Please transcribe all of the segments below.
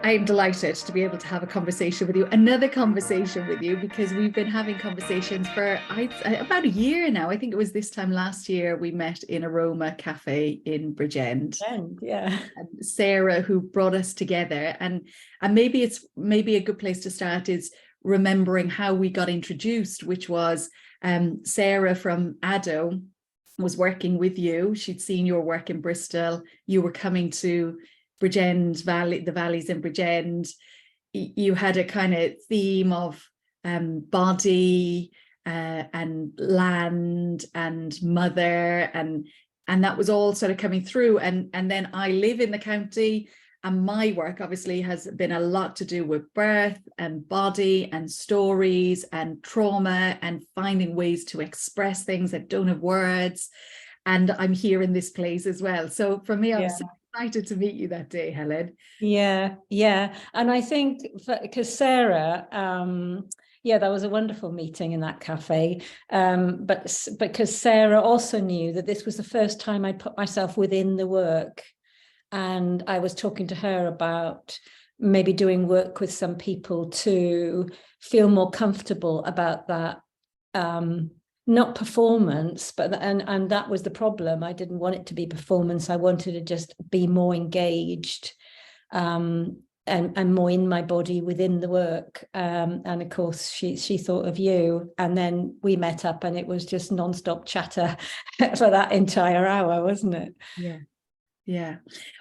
I'm delighted to be able to have a conversation with you, another conversation with you, because we've been having conversations for about a year now. I think it was this time last year we met in Aroma Cafe in Bridgend. And yeah, and Sarah, who brought us together, and maybe a good place to start is remembering how we got introduced, which was Sarah from Addo was working with you. She'd seen your work in Bristol. You were coming to Bridgend Valley, the valleys in Bridgend. You had a kind of theme of body and land and mother, and that was all sort of coming through. And then I live in the county, and my work obviously has been a lot to do with birth and body and stories and trauma and finding ways to express things that don't have words. And I'm here in this place as well. So for me, I was so excited to meet you that day, Helen. Yeah. And I think because Sarah, that was a wonderful meeting in that cafe. But because Sarah also knew that this was the first time I put myself within the work. And I was talking to her about maybe doing work with some people to feel more comfortable about that. Not performance, but and that was the problem. I didn't want it to be performance. I wanted to just be more engaged and more in my body within the work. And of course, she thought of you, and then we met up, and it was just nonstop chatter for that entire hour, wasn't it? Yeah.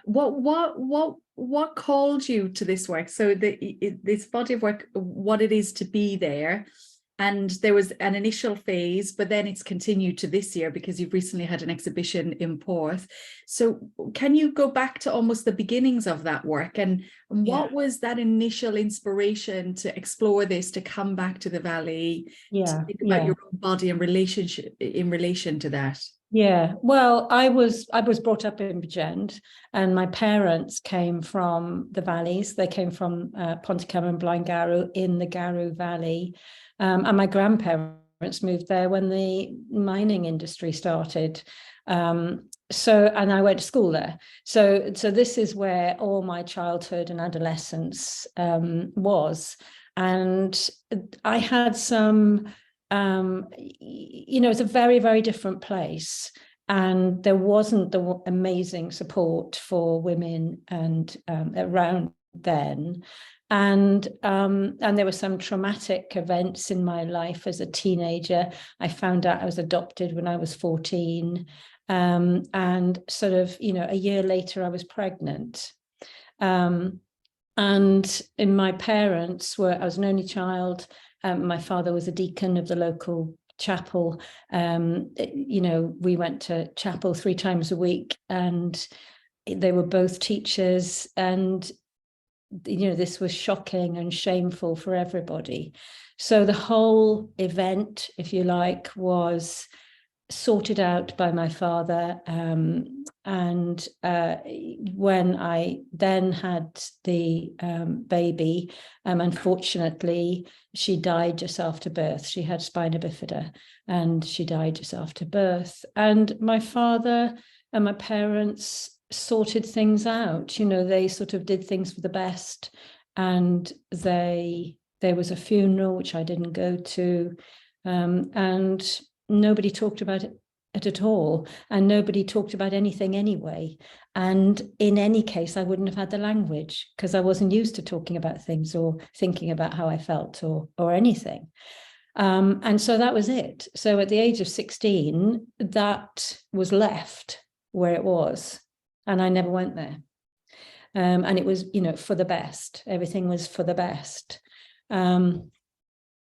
What called you to this work? So this body of work, what it is to be there. And there was an initial phase, but then it's continued to this year because you've recently had an exhibition in Porth. So can you go back to almost the beginnings of that work? And what was that initial inspiration to explore this, to come back to the Valley, to think about your own body and relationship in relation to that? Yeah, well, I was brought up in Bridgend, and my parents came from the valleys. They came from Ponticum and Blaengarw in the Garw Valley. And my grandparents moved there when the mining industry started. And I went to school there. So this is where all my childhood and adolescence was. And I had some, it's a very, very different place. And there wasn't the amazing support for women and around then. And there were some traumatic events in my life as a teenager. I found out I was adopted when I was 14. And sort of, a year later, I was pregnant. And my parents I was an only child. My father was a deacon of the local chapel. We went to chapel 3 times a week, and they were both teachers. And this was shocking and shameful for everybody. So the whole event, if you like, was sorted out by my father. And when I then had the baby, unfortunately, she died just after birth. She had spina bifida, and she died just after birth. And my father and my parents sorted things out. They sort of did things for the best, and there was a funeral which I didn't go to, and nobody talked about it at all, and nobody talked about anything anyway. And in any case, I wouldn't have had the language because I wasn't used to talking about things or thinking about how I felt or anything. And so that was it. So at the age of 16, that was left where it was. And I never went there. And it was, for the best. Everything was for the best. And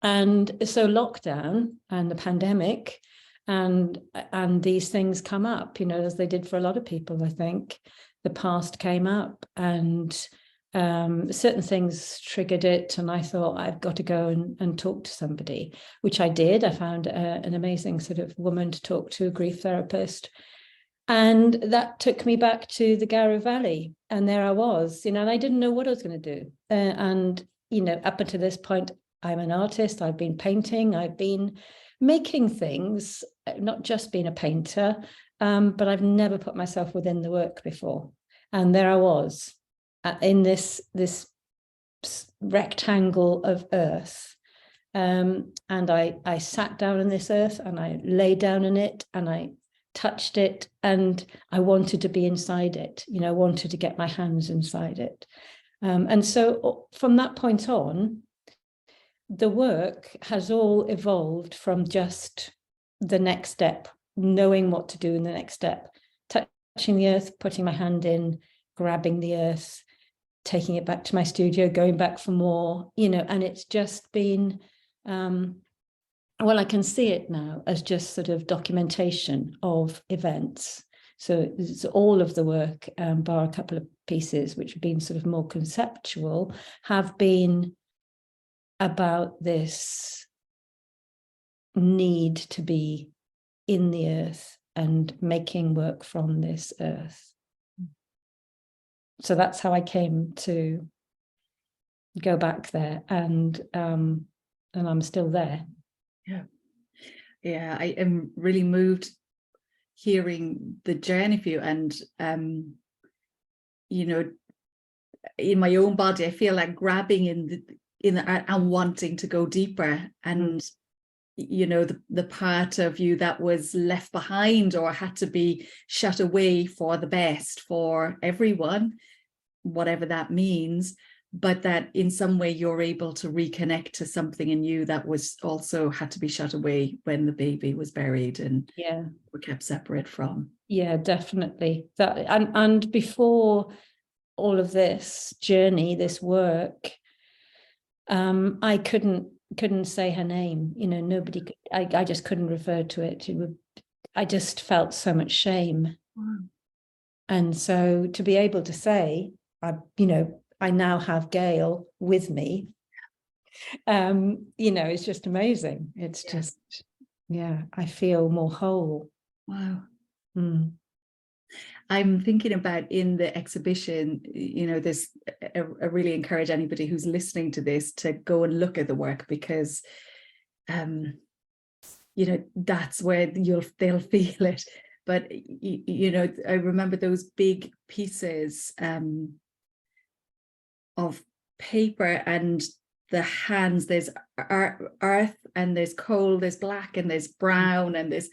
so lockdown and the pandemic and these things come up, as they did for a lot of people, I think. The past came up, and certain things triggered it. And I thought, I've got to go and talk to somebody, which I did. I found an amazing sort of woman to talk to, a grief therapist. And that took me back to the Garw Valley. And there I was, and I didn't know what I was going to do. And up until this point, I'm an artist. I've been painting. I've been making things, not just being a painter. but I've never put myself within the work before. And there I was in this rectangle of earth. And I sat down in this earth and I lay down in it and I touched it and I wanted to be inside it, I wanted to get my hands inside it. And so from that point on, the work has all evolved from just the next step, knowing what to do in the next step, touching the earth, putting my hand in, grabbing the earth, taking it back to my studio, going back for more, and it's just been, I can see it now as just sort of documentation of events. So it's all of the work, bar a couple of pieces, which have been sort of more conceptual, have been about this need to be in the earth and making work from this earth. So that's how I came to go back there, and I'm still there. Yeah, I am really moved hearing the journey for you, and in my own body, I feel like grabbing in and wanting to go deeper, and the part of you that was left behind or had to be shut away for the best for everyone, whatever that means, but that in some way you're able to reconnect to something in you that was also had to be shut away when the baby was buried and were kept separate from. Yeah, definitely. That and before all of this journey, this work, I couldn't say her name. Nobody could, I just couldn't refer to it. I just felt so much shame. Wow. And so to be able to say, I now have Gail with me, it's just amazing. It's just, I feel more whole. Wow. I'm thinking about in the exhibition, this, I really encourage anybody who's listening to this to go and look at the work, because, that's where they'll feel it. But, I remember those big pieces of paper and the hands, there's earth and there's coal, there's black and there's brown, and there's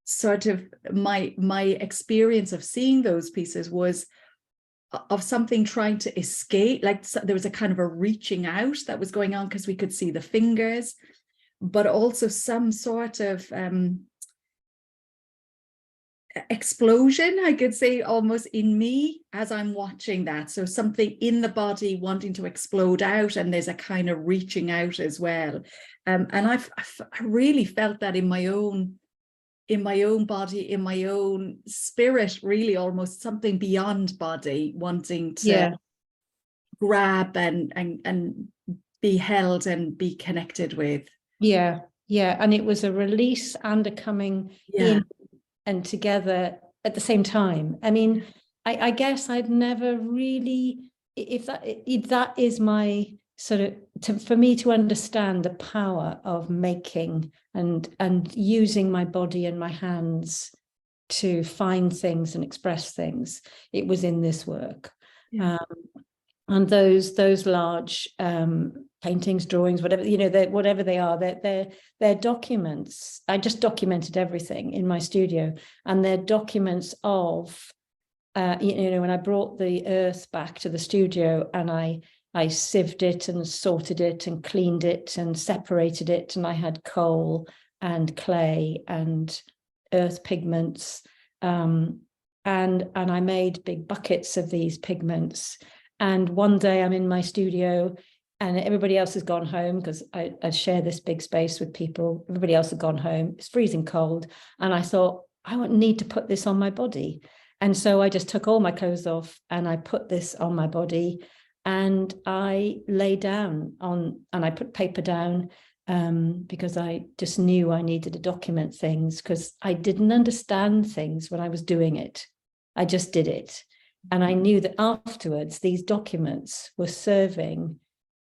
sort of my experience of seeing those pieces was of something trying to escape, like there was a kind of a reaching out that was going on because we could see the fingers, but also some sort of explosion, I could say, almost in me as I'm watching that. So something in the body wanting to explode out, and there's a kind of reaching out as well. And I really felt that in my own body, in my own spirit, really almost something beyond body wanting to grab and be held and be connected with. And it was a release and a coming in and together at the same time. I mean, I guess I'd never really, if that is my sort of, for me to understand the power of making and using my body and my hands to find things and express things, it was in this work. And those large paintings, drawings, whatever, whatever they are, they're documents. I just documented everything in my studio, and they're documents of, when I brought the earth back to the studio and I sieved it and sorted it and cleaned it and separated it, and I had coal and clay and earth pigments, and I made big buckets of these pigments. And one day I'm in my studio and everybody else has gone home, because I share this big space with people. Everybody else had gone home. It's freezing cold. And I thought, I won't need to put this on my body. And so I just took all my clothes off and I put this on my body, and I lay down and I put paper down, because I just knew I needed to document things, because I didn't understand things when I was doing it. I just did it. And I knew that afterwards, these documents were serving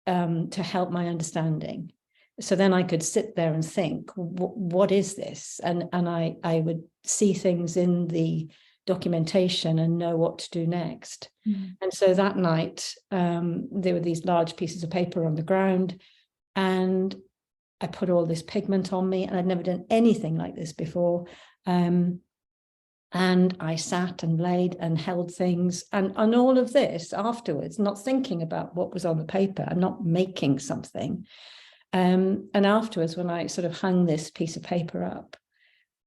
to help my understanding. So then I could sit there and think, what is this? And I would see things in the documentation and know what to do next. And so that night, there were these large pieces of paper on the ground, and I put all this pigment on me, and I'd never done anything like this before. And I sat and laid and held things, and all of this afterwards, not thinking about what was on the paper and not making something. And afterwards, when I sort of hung this piece of paper up,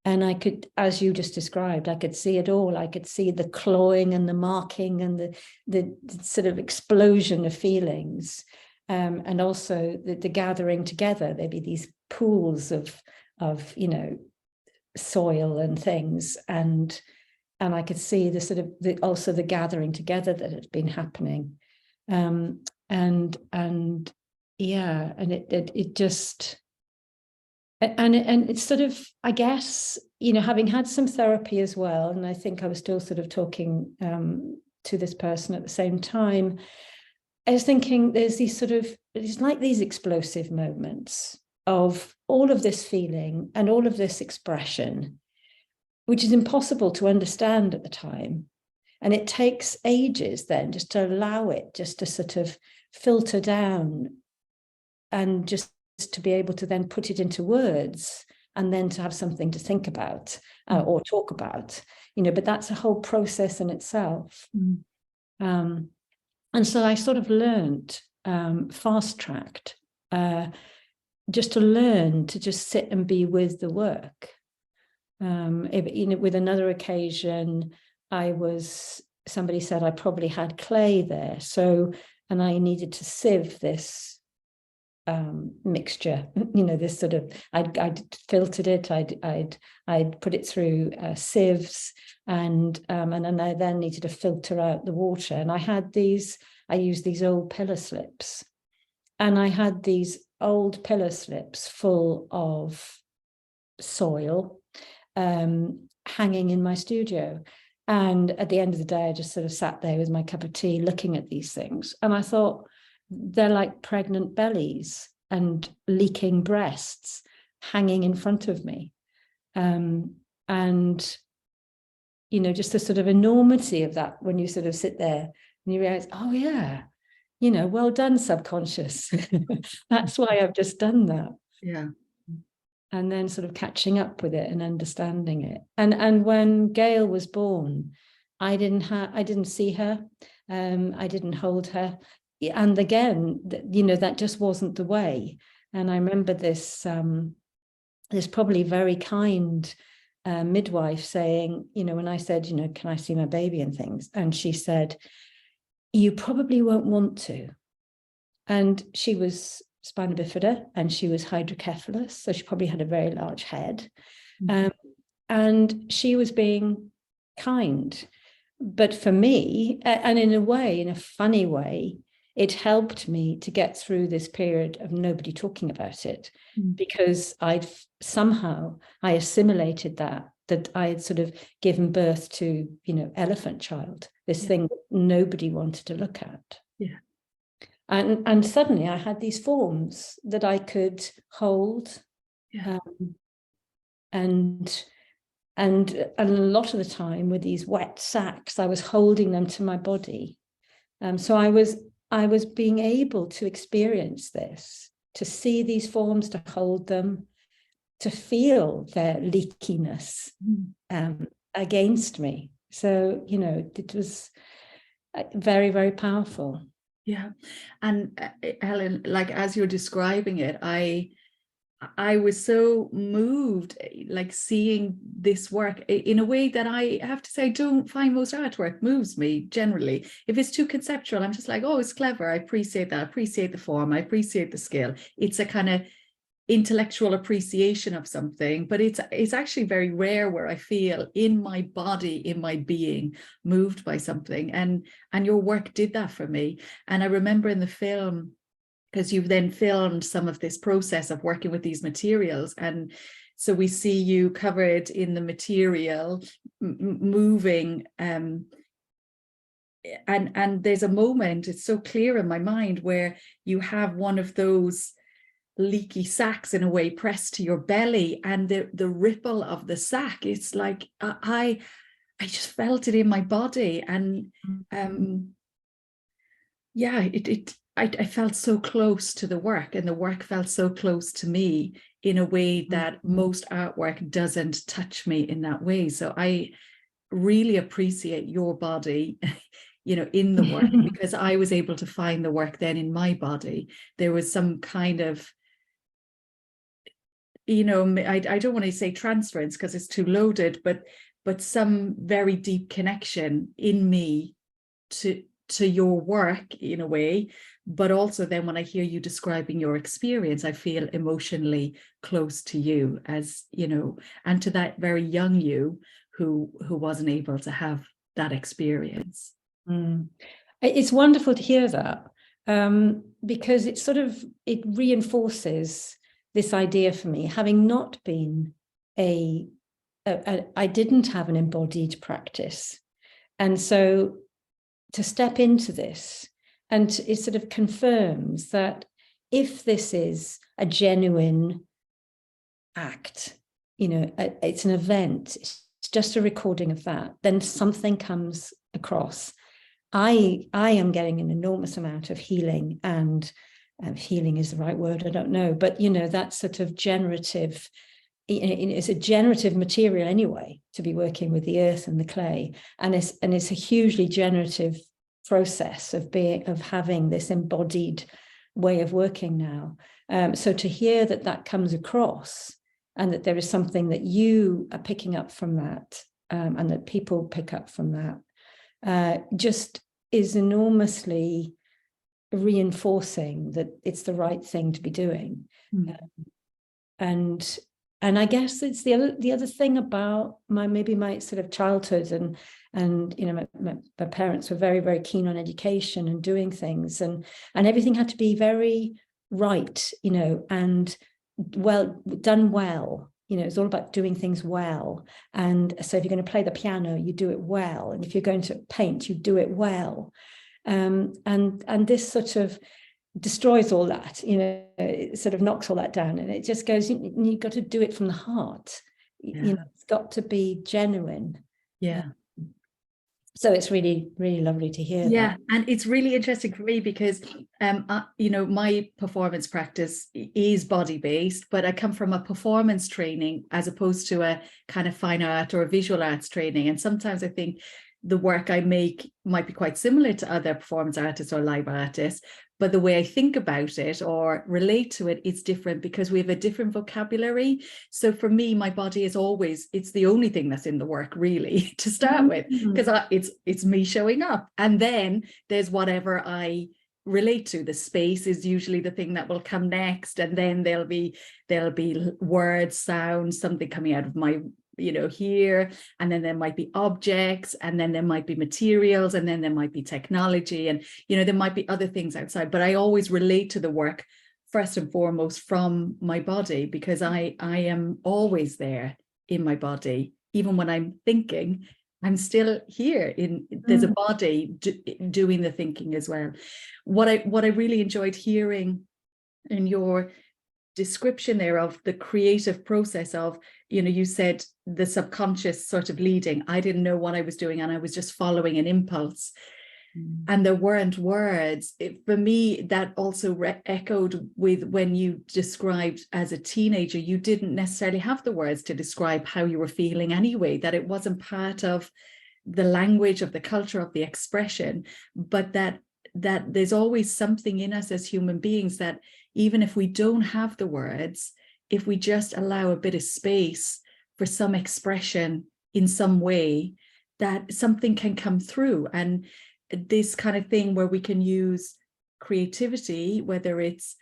and I could, as you just described, I could see it all. I could see the clawing and the marking and the sort of explosion of feelings, and also the gathering together. There'd be these pools of soil and things, and I could see the sort of also the gathering together that had been happening, and it just. And it's sort of, I guess, having had some therapy as well, and I think I was still sort of talking to this person at the same time, I was thinking it's like these explosive moments of all of this feeling and all of this expression, which is impossible to understand at the time. And it takes ages then just to allow it just to sort of filter down, and just to be able to then put it into words, and then to have something to think about or talk about, but that's a whole process in itself. And so I sort of learned, fast-tracked, just to learn to just sit and be with the work. With another occasion, somebody said I probably had clay there, and I needed to sieve this mixture, this sort of, I'd filtered it, I'd put it through sieves, and then I then needed to filter out the water. And I used these old pillar slips, and I had these old pillar slips full of soil hanging in my studio. And at the end of the day, I just sort of sat there with my cup of tea looking at these things, and I thought, they're like pregnant bellies and leaking breasts hanging in front of me. And, just the sort of enormity of that when you sort of sit there and you realize, oh yeah, well done, subconscious. That's why I've just done that. Yeah. And then sort of catching up with it and understanding it. And when Gail was born, I didn't see her. I didn't hold her. And again, that just wasn't the way. And I remember this probably very kind midwife saying, when I said, can I see my baby and things? And she said, you probably won't want to. And she was spina bifida, and she was hydrocephalus, so she probably had a very large head. And she was being kind. But for me, and in a way, in a funny way, it helped me to get through this period of nobody talking about it, because I assimilated that I had sort of given birth to, elephant child, this thing that nobody wanted to look at. Yeah. And suddenly I had these forms that I could hold. Yeah. And a lot of the time with these wet sacks, I was holding them to my body. So I was being able to experience this, to see these forms, to hold them, to feel their leakiness against me. So, it was very, very powerful. Yeah. And Helen, like, as you're describing it, I was so moved, like, seeing this work in a way that I have to say, I don't find most artwork moves me generally. If it's too conceptual, I'm just like, oh, it's clever. I appreciate that. I appreciate the form. I appreciate the skill. It's a kind of intellectual appreciation of something, but it's actually very rare where I feel in my body, in my being, moved by something. And your work did that for me. And I remember in the film, because you've then filmed some of this process of working with these materials. And so we see you covered in the material, moving. And there's a moment, it's so clear in my mind, where you have one of those leaky sacks in a way pressed to your belly, and the ripple of the sack, it's like I just felt it in my body. And yeah, I felt so close to the work, and the work felt so close to me in a way that most artwork doesn't touch me in that way. So I really appreciate your body, you know, in the work, because I was able to find the work then in my body. There was some kind of, you know, I don't want to say transference because it's too loaded, but some very deep connection in me to your work in a way. But also then when I hear you describing your experience, I feel emotionally close to you, as you know, and to that very young you who wasn't able to have that experience. It's wonderful to hear that, because it reinforces this idea for me, having not been I didn't have an embodied practice. And so to step into this, and it sort of confirms that if this is a genuine act, you know, it's an event, it's just a recording of that, then something comes across. I am getting an enormous amount of healing, and healing is the right word, I don't know, but you know, that sort of generative, it's a generative material anyway, to be working with the earth and the clay, and it's a hugely generative process of having this embodied way of working now. So to hear that comes across, and that there is something that you are picking up from that, and that people pick up from that, just is enormously reinforcing that it's the right thing to be doing. And I guess it's the other thing about my sort of childhood, and you know, my parents were very, very keen on education and doing things, and everything had to be very right, you know, and done well. You know, it's all about doing things well. And so if you're going to play the piano, you do it well. And if you're going to paint, you do it well. And this sort of destroys all that, you know, it sort of knocks all that down, and it just goes, you've got to do it from the heart. Yeah. You know, it's got to be genuine. Yeah. So it's really, really lovely to hear yeah, that. And it's really interesting for me because, you know, my performance practice is body-based, but I come from a performance training as opposed to a kind of fine art or a visual arts training. And sometimes I think the work I make might be quite similar to other performance artists or live artists, but the way I think about it or relate to it is different because we have a different vocabulary. So for me, my body is always, it's the only thing that's in the work really to start with, because it's me showing up. And then there's whatever I relate to. The space is usually the thing that will come next. And then there'll be words, sounds, something coming out of my, you know, here, and then there might be objects, and then there might be materials, and then there might be technology, and you know, there might be other things outside, but I always relate to the work first and foremost from my body, because I am always there in my body. Even when I'm thinking, I'm still here there's a body doing the thinking as well. What I really enjoyed hearing in your description there of the creative process of, you know, you said the subconscious sort of leading. I didn't know what I was doing, and I was just following an impulse, and there weren't words. For me, that also echoed with when you described as a teenager, you didn't necessarily have the words to describe how you were feeling anyway, that it wasn't part of the language, of the culture, of the expression, but that there's always something in us as human beings that even if we don't have the words, if we just allow a bit of space for some expression in some way, that something can come through. And this kind of thing where we can use creativity, whether it's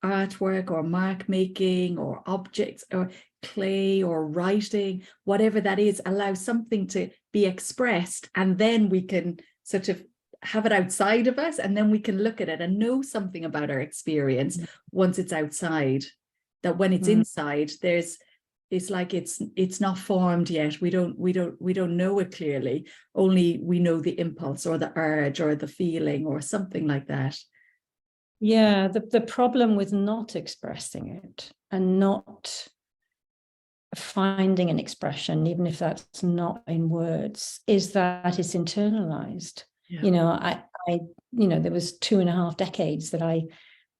artwork or mark making or objects or clay or writing, whatever that is, allow something to be expressed, and then we can sort of have it outside of us, and then we can look at it and know something about our experience once it's outside. That when it's inside, it's like it's not formed yet. We don't know it clearly. Only we know the impulse or the urge or the feeling or something like that. Yeah, the problem with not expressing it and not finding an expression, even if that's not in words, is that it's internalized. Yeah. You know, there was 2.5 decades that I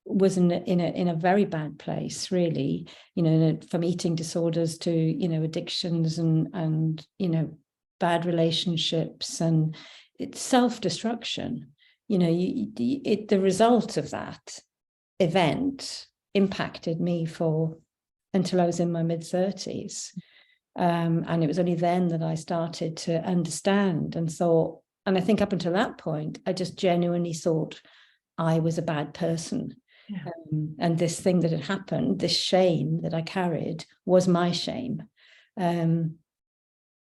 was in a very bad place, really, you know, from eating disorders to, you know, addictions and you know, bad relationships, and it's self-destruction. You know, the result of that event impacted me until I was in my mid-30s. And it was only then that I started to understand and thought, and I think up until that point, I just genuinely thought I was a bad person. Yeah. And this thing that had happened, this shame that I carried, was my shame. And,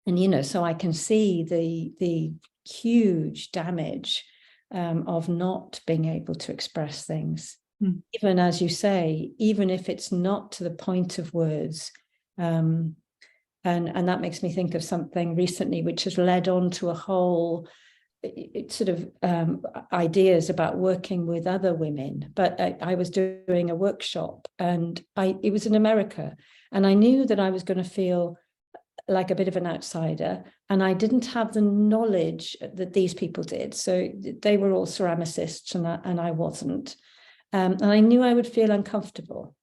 you know, so I can see the huge damage of not being able to express things. Even as you say, even if it's not to the point of words. And that makes me think of something recently, which has led on to a whole sort of ideas about working with other women. But I was doing a workshop, and it was in America, and I knew that I was going to feel like a bit of an outsider, and I didn't have the knowledge that these people did. So they were all ceramicists, and I wasn't. And I knew I would feel uncomfortable,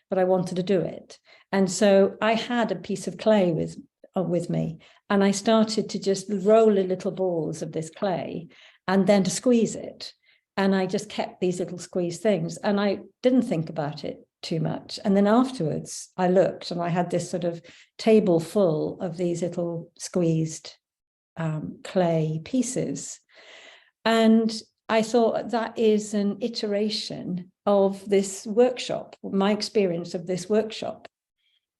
but I wanted to do it. And so I had a piece of clay with me, and I started to just roll in little balls of this clay and then to squeeze it. And I just kept these little squeeze things, and I didn't think about it too much. And then afterwards I looked, and I had this sort of table full of these little squeezed clay pieces. And I thought, that is an iteration of this workshop, my experience of this workshop.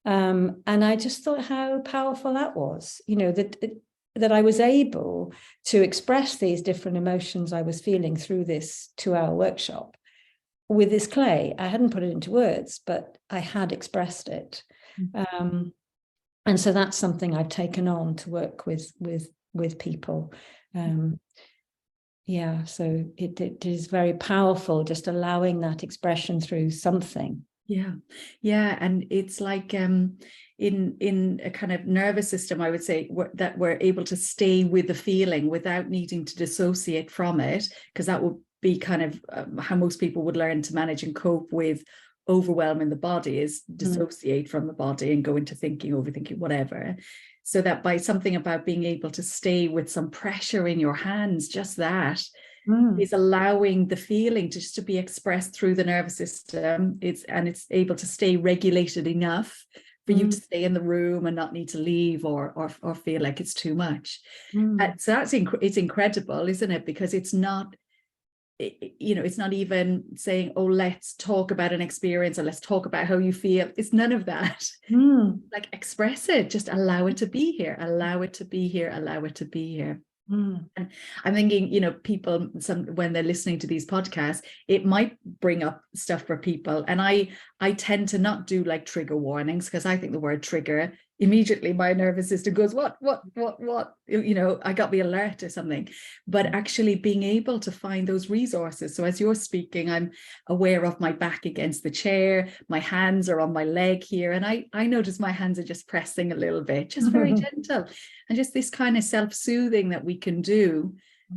And I just thought how powerful that was, you know, that I was able to express these different emotions I was feeling through this 2-hour workshop with this clay. I hadn't put it into words, but I had expressed it. And so that's something I've taken on to work with people. Yeah, so it is very powerful, just allowing that expression through something. Yeah, and it's like in a kind of nervous system, I would say, that we're able to stay with the feeling without needing to dissociate from it, because that would be kind of how most people would learn to manage and cope with overwhelm in the body, is dissociate from the body and go into thinking, overthinking, whatever. So that by something about being able to stay with some pressure in your hands, just that is allowing the feeling to just to be expressed through the nervous system. It's able to stay regulated enough for you to stay in the room and not need to leave or feel like it's too much. So it's incredible, isn't it? Because it's not, you know, it's not even saying, oh, let's talk about an experience or let's talk about how you feel. It's none of that. Like, express it, just allow it to be here, allow it to be here, allow it to be here. And I'm thinking, you know, people, when they're listening to these podcasts, it might bring up stuff for people. And I tend to not do like trigger warnings, because I think the word trigger, immediately my nervous system goes, what, you know, I got the alert or something. But actually being able to find those resources. So as you're speaking, I'm aware of my back against the chair, my hands are on my leg here, and I notice my hands are just pressing a little bit, just very gentle, and just this kind of self-soothing that we can do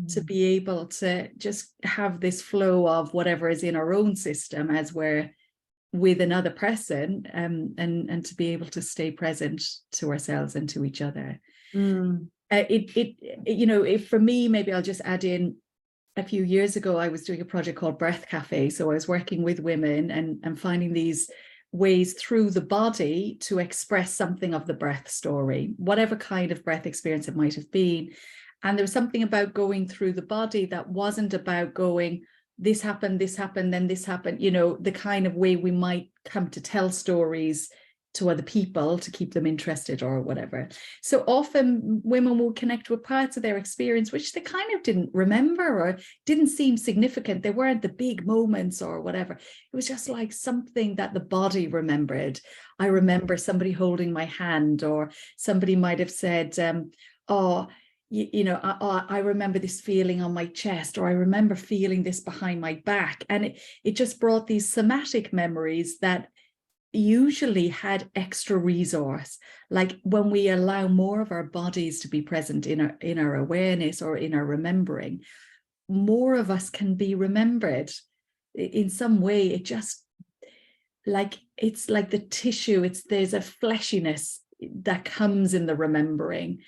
to be able to just have this flow of whatever is in our own system as we're with another person, and to be able to stay present to ourselves and to each other. You know, if for me, maybe I'll just add in, a few years ago I was doing a project called Breath Cafe. So I was working with women and finding these ways through the body to express something of the breath story, whatever kind of breath experience it might have been. And there was something about going through the body that wasn't about going, this happened, then this happened, you know, the kind of way we might come to tell stories to other people to keep them interested or whatever. So often women will connect with parts of their experience which they kind of didn't remember or didn't seem significant. They weren't the big moments or whatever. It was just like something that the body remembered. I remember somebody holding my hand, or somebody might have said, oh, I remember this feeling on my chest, or I remember feeling this behind my back. And it just brought these somatic memories that usually had extra resource. Like when we allow more of our bodies to be present in our awareness or in our remembering, more of us can be remembered in some way. It just, like, it's like the tissue, there's a fleshiness that comes in the remembering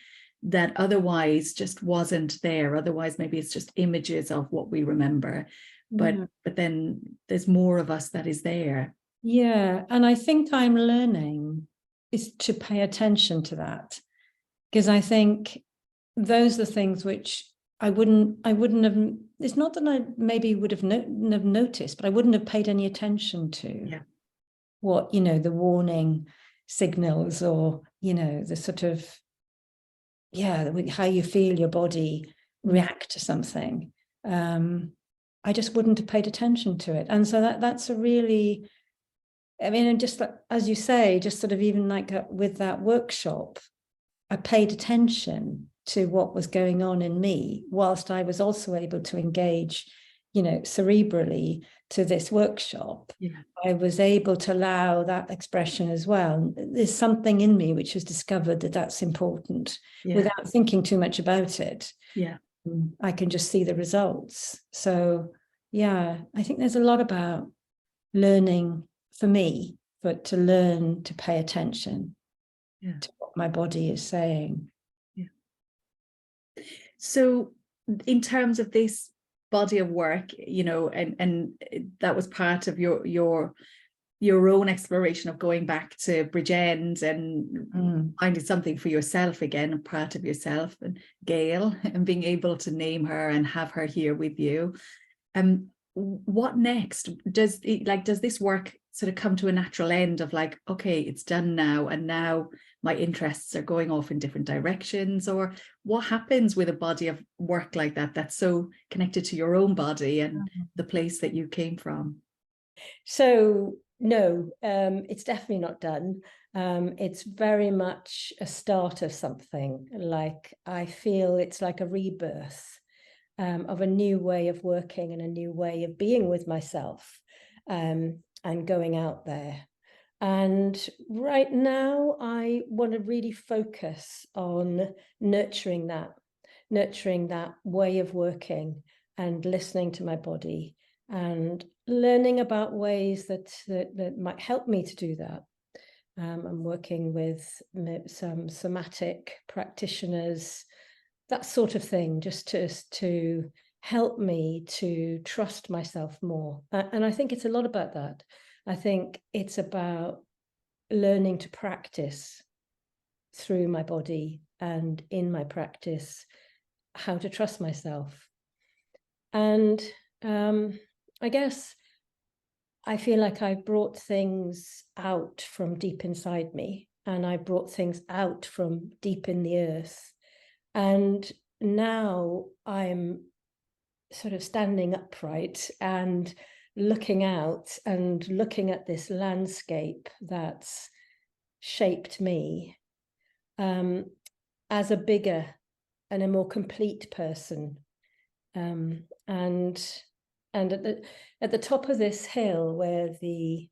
that otherwise just wasn't there. Otherwise, maybe it's just images of what we remember, but then there's more of us that is there. Yeah, and I think I'm learning is to pay attention to that, because I think those are things which I wouldn't have. It's not that I maybe would have noticed, but I wouldn't have paid any attention to what, the warning signals, or the sort of how you feel your body react to something. I just wouldn't have paid attention to it, and so that's a really. I mean, and just as you say, just sort of even like with that workshop, I paid attention to what was going on in me, whilst I was also able to engage, cerebrally to this workshop. Yeah. I was able to allow that expression as well. There's something in me which has discovered that that's important without thinking too much about it. Yeah. I can just see the results. So, I think there's a lot about learning for me, but to learn to pay attention to what my body is saying. Yeah. So in terms of this body of work, and that was part of your own exploration of going back to Bridgend and finding something for yourself again, a part of yourself, and Gail, and being able to name her and have her here with you. What next? Does this work sort of come to a natural end of like, okay, it's done now, and now my interests are going off in different directions? Or what happens with a body of work like that that's so connected to your own body and the place that you came from? So no, it's definitely not done. It's very much a start of something. Like, I feel it's like a rebirth of a new way of working and a new way of being with myself, and going out there. And right now, I want to really focus on nurturing that way of working and listening to my body and learning about ways that might help me to do that. I'm working with some somatic practitioners, that sort of thing, just to help me to trust myself more. And I think it's a lot about that. I think it's about learning to practice through my body and in my practice how to trust myself. And I guess I feel like I brought things out from deep inside me, and I brought things out from deep in the earth. And now I'm sort of standing upright and looking out and looking at this landscape that's shaped me, as a bigger and a more complete person. And at the top of this hill where the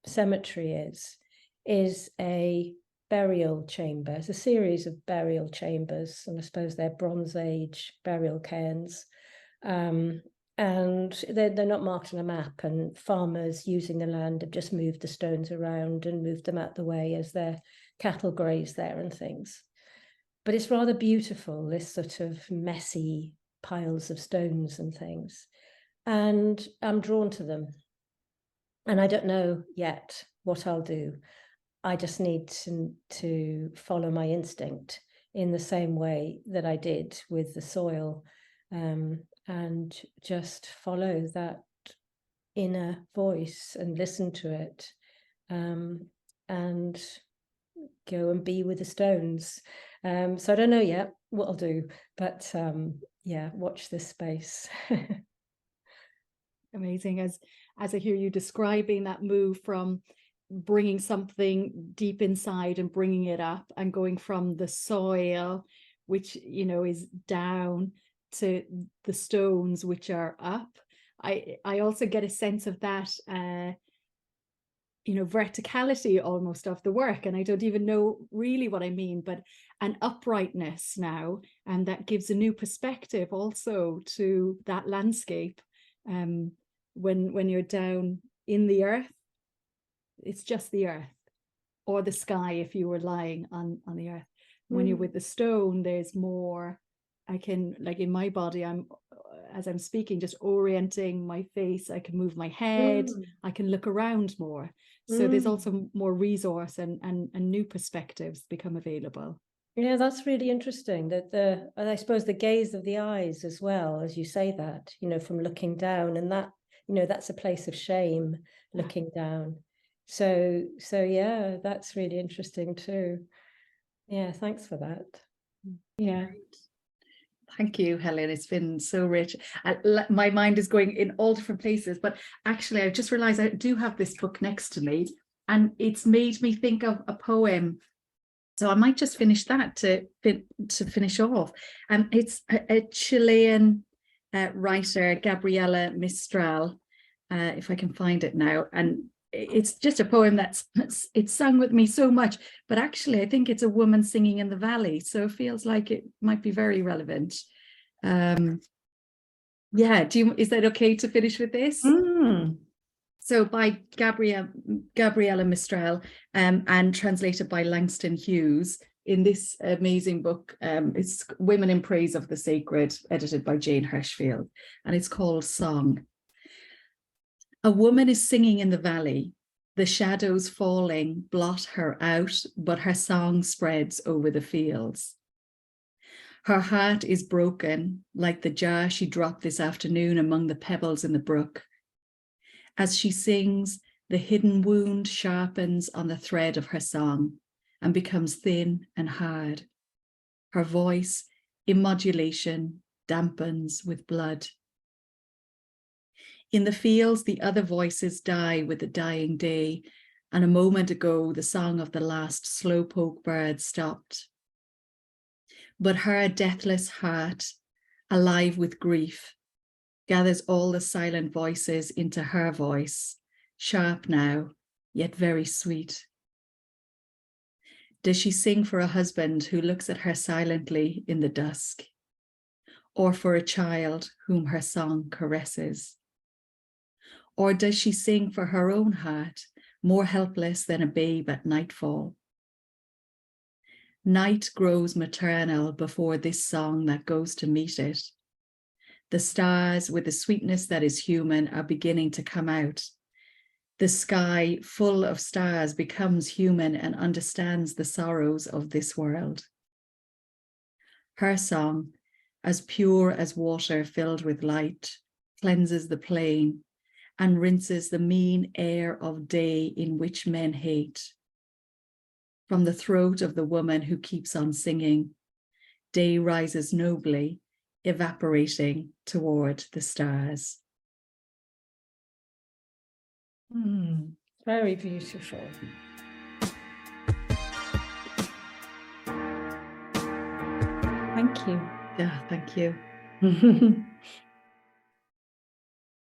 cemetery is a burial chamber. It's a series of burial chambers, and I suppose they're Bronze Age burial cairns. And they're not marked on a map, and farmers using the land have just moved the stones around and moved them out the way as their cattle graze there and things. But it's rather beautiful, this sort of messy piles of stones and things. And I'm drawn to them. And I don't know yet what I'll do. I just need to follow my instinct in the same way that I did with the soil, and just follow that inner voice and listen to it, and go and be with the stones. So I don't know yet what I'll do, but watch this space. Amazing. As I hear you describing that move from bringing something deep inside and bringing it up, and going from the soil which, you know, is down, to the stones, which are up. I also get a sense of that, you know, verticality almost of the work, and I don't even know really what I mean, but an uprightness now, and that gives a new perspective also to that landscape. When you're down in the earth, it's just the earth, or the sky if you were lying on the earth. When you're with the stone, there's more. I can, like in my body, as I'm speaking, just orienting my face. I can move my head. I can look around more. So there's also more resource and new perspectives become available. Yeah, that's really interesting. That I suppose the gaze of the eyes as well, as you say that, you know, from looking down, and that, you know, that's a place of shame, looking down. So yeah, that's really interesting too. Yeah, thanks for that. Yeah. Thank you, Helen. It's been so rich. My mind is going in all different places, but actually I just realized I do have this book next to me, and it's made me think of a poem. So I might just finish that to finish off. It's a Chilean writer, Gabriela Mistral, if I can find it now. And it's just a poem it's sung with me so much, but actually I think it's a woman singing in the valley, so it feels like it might be very relevant. Yeah, is that okay to finish with this? So by Gabriela Mistral, and translated by Langston Hughes in this amazing book. It's Women in Praise of the Sacred, edited by Jane Hirschfield, and it's called Song. A woman is singing in the valley. The shadows falling blot her out, but her song spreads over the fields. Her heart is broken, like the jar she dropped this afternoon among the pebbles in the brook. As she sings, the hidden wound sharpens on the thread of her song and becomes thin and hard. Her voice, in modulation, dampens with blood. In the fields, the other voices die with the dying day, and a moment ago, the song of the last slowpoke bird stopped. But her deathless heart, alive with grief, gathers all the silent voices into her voice, sharp now, yet very sweet. Does she sing for a husband who looks at her silently in the dusk, or for a child whom her song caresses? Or does she sing for her own heart, more helpless than a babe at nightfall? Night grows maternal before this song that goes to meet it. The stars, with the sweetness that is human, are beginning to come out. The sky, full of stars, becomes human and understands the sorrows of this world. Her song, as pure as water filled with light, cleanses the plain and rinses the mean air of day in which men hate. From the throat of the woman who keeps on singing, day rises nobly, evaporating toward the stars. Very beautiful. Thank you. Yeah, thank you.